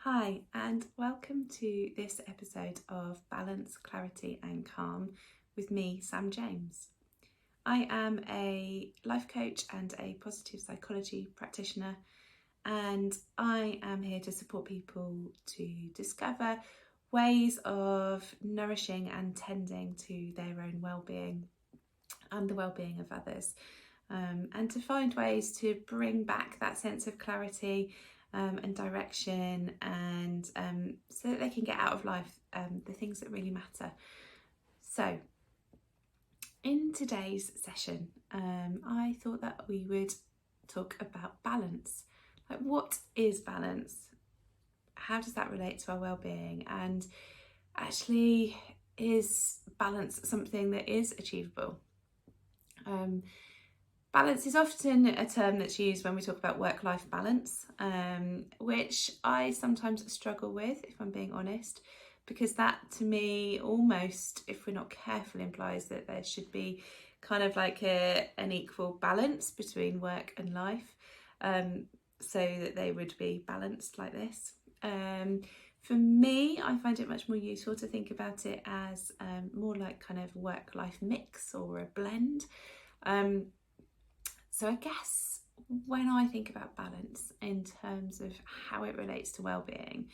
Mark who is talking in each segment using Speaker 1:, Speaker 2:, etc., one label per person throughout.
Speaker 1: Hi, and welcome to this episode of Balance, Clarity and Calm with me, Sam James. I am a life coach and a positive psychology practitioner, and I am here to support people to discover ways of nourishing and tending to their own well-being and the well-being of others, and to find ways to bring back that sense of clarity and direction, and so that they can get out of life the things that really matter. So in today's session, I thought that we would talk about balance. Like, what is balance? How does that relate to our well-being? And actually, is balance something that is achievable? Balance is often a term that's used when we talk about work-life balance, which I sometimes struggle with, if I'm being honest, because that to me almost, if we're not careful, implies that there should be kind of like an equal balance between work and life, so that they would be balanced like this. For me, I find it much more useful to think about it as more like kind of work-life mix or a blend. So I guess when I think about balance in terms of how it relates to well-being,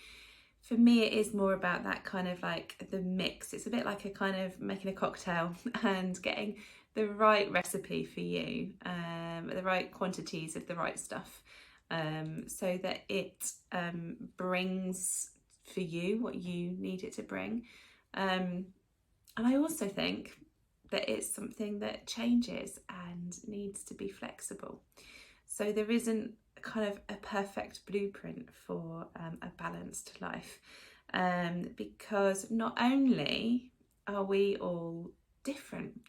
Speaker 1: for me it is more about that kind of like the mix. It's a bit like a kind of making a cocktail and getting the right recipe for you, the right quantities of the right stuff, so that it brings for you what you need it to bring. And I also think that it's something that changes and needs to be flexible. So there isn't kind of a perfect blueprint for a balanced life, because not only are we all different,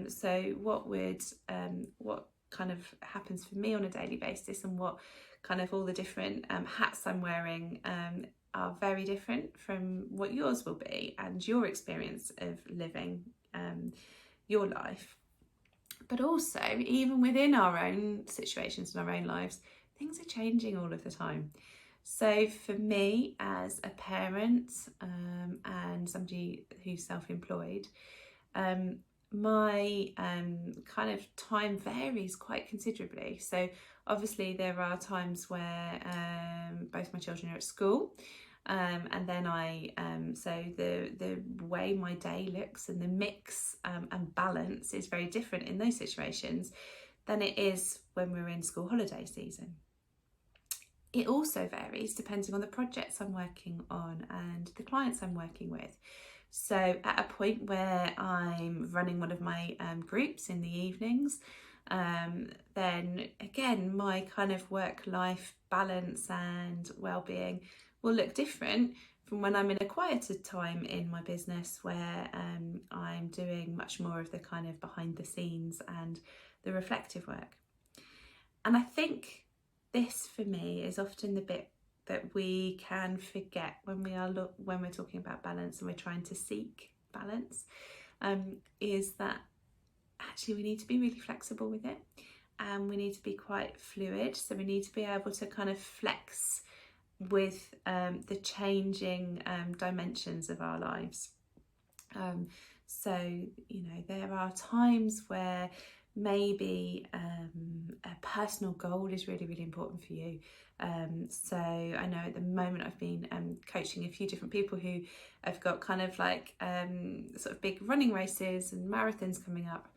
Speaker 1: so what kind of happens for me on a daily basis, and what kind of all the different hats I'm wearing are very different from what yours will be and your experience of living your life. But also, even within our own situations and our own lives, things are changing all of the time. So for me as a parent and somebody who's self-employed, my kind of time varies quite considerably. So obviously there are times where both my children are at school, and then so the way my day looks and the mix and balance is very different in those situations than it is when we're in school holiday season. It also varies depending on the projects I'm working on and the clients I'm working with. So at a point where I'm running one of my groups in the evenings, then again my kind of work-life balance and well-being will look different from when I'm in a quieter time in my business, where I'm doing much more of the kind of behind the scenes and the reflective work. And I think this for me is often the bit that we can forget when we're talking about balance and we're trying to seek balance, is that actually we need to be really flexible with it, and we need to be quite fluid. So we need to be able to kind of flex with the changing dimensions of our lives. So, you know, there are times where maybe a personal goal is really, really important for you. So I know at the moment I've been coaching a few different people who have got kind of like sort of big running races and marathons coming up.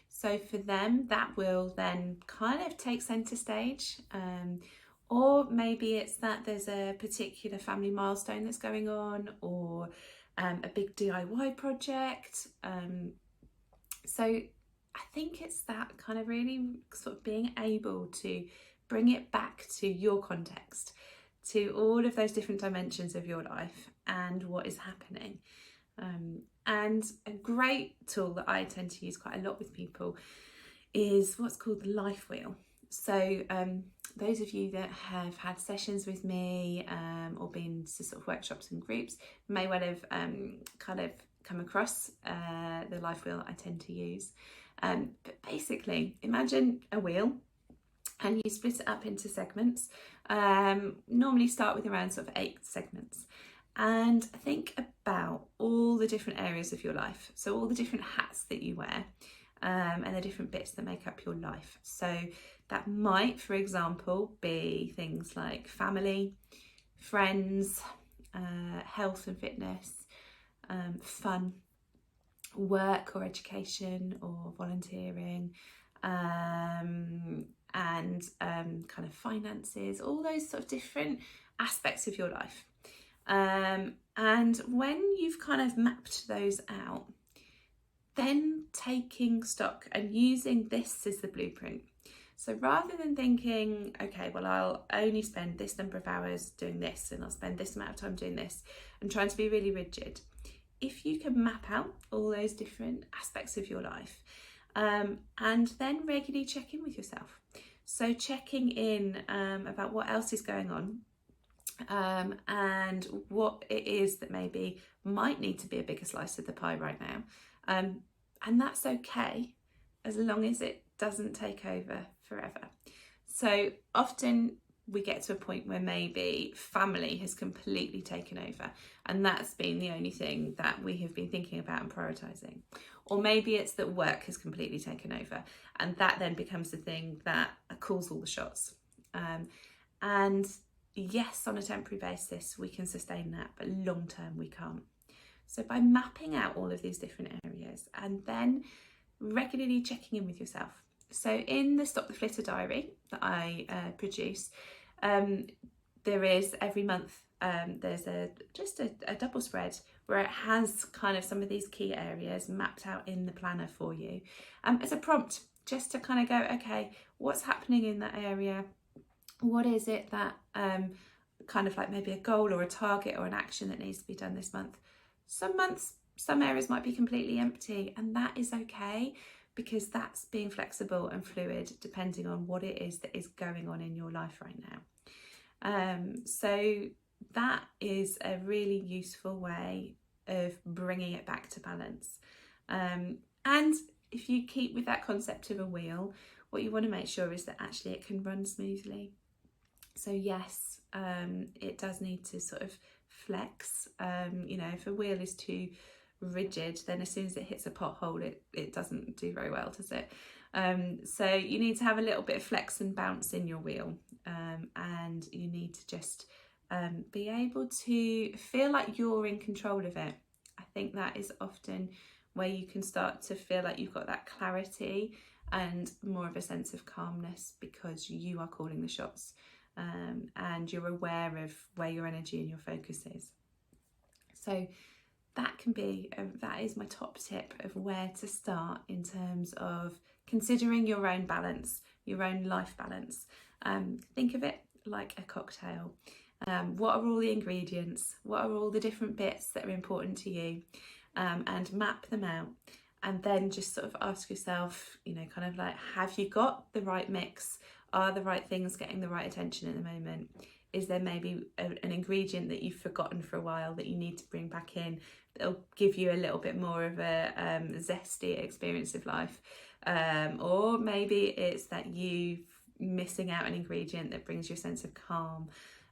Speaker 1: So for them, that will then kind of take centre stage. Or maybe it's that there's a particular family milestone that's going on, or a big DIY project. So I think it's that kind of really sort of being able to bring it back to your context, to all of those different dimensions of your life and what is happening. And a great tool that I tend to use quite a lot with people is what's called the life wheel. So those of you that have had sessions with me or been to sort of workshops and groups may well have kind of come across the life wheel I tend to use. But basically, imagine a wheel, and you split it up into segments. Normally start with around sort of 8 segments, and think about all the different areas of your life, so all the different hats that you wear, and the different bits that make up your life. So that might, for example, be things like family, friends, health and fitness, fun, work or education or volunteering, and kind of finances, all those sort of different aspects of your life. And when you've kind of mapped those out, then taking stock and using this as the blueprint. So rather than thinking, okay, well, I'll only spend this number of hours doing this, and I'll spend this amount of time doing this, and trying to be really rigid, if you can map out all those different aspects of your life, and then regularly check in with yourself. So checking in about what else is going on, and what it is that maybe might need to be a bigger slice of the pie right now. And that's okay, as long as it doesn't take over forever. So often we get to a point where maybe family has completely taken over, and that's been the only thing that we have been thinking about and prioritising. Or maybe it's that work has completely taken over, and that then becomes the thing that calls all the shots. And yes, on a temporary basis we can sustain that, but long term we can't. So by mapping out all of these different areas and then regularly checking in with yourself. So in the Stop the Flitter diary that I produce, there is every month, there's just a double spread where it has kind of some of these key areas mapped out in the planner for you, as a prompt, just to kind of go, okay, what's happening in that area? What is it that kind of like maybe a goal or a target or an action that needs to be done this month? Some months, some areas might be completely empty, and that is okay, because that's being flexible and fluid depending on what it is that is going on in your life right now. So that is a really useful way of bringing it back to balance. And if you keep with that concept of a wheel, what you want to make sure is that actually it can run smoothly. So yes, it does need to sort of flex. If a wheel is too rigid, then as soon as it hits a pothole, it doesn't do very well, does it? So you need to have a little bit of flex and bounce in your wheel, and you need to just be able to feel like you're in control of it. I think that is often where you can start to feel like you've got that clarity and more of a sense of calmness, because you are calling the shots, and you're aware of where your energy and your focus is. So that is my top tip of where to start in terms of considering your own balance, your own life balance. Think of it like a cocktail. What are all the ingredients? What are all the different bits that are important to you? And map them out. And then just sort of ask yourself, kind of like, have you got the right mix? Are the right things getting the right attention at the moment? Is there maybe an ingredient that you've forgotten for a while that you need to bring back in, that'll give you a little bit more of a zesty experience of life? Or maybe it's that you're missing out an ingredient that brings you a sense of calm,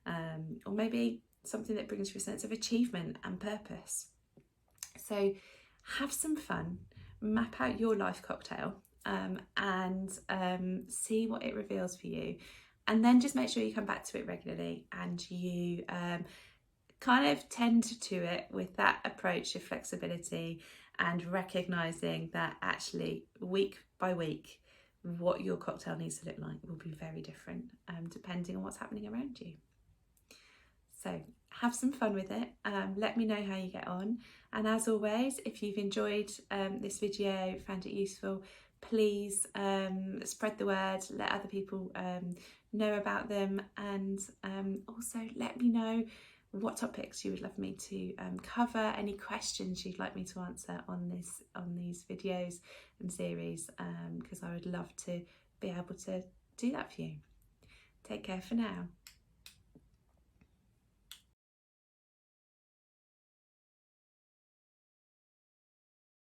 Speaker 1: or maybe something that brings you a sense of achievement and purpose. So have some fun, map out your life cocktail, and see what it reveals for you. And then just make sure you come back to it regularly, and you kind of tend to it with that approach of flexibility, and recognising that actually week by week what your cocktail needs to look like will be very different, depending on what's happening around you. So have some fun with it. Let me know how you get on. And as always, if you've enjoyed this video, found it useful, please spread the word, let other people know about them, and also let me know what topics you would love me to cover, any questions you'd like me to answer on these videos and series, because I would love to be able to do that for you. Take care for now.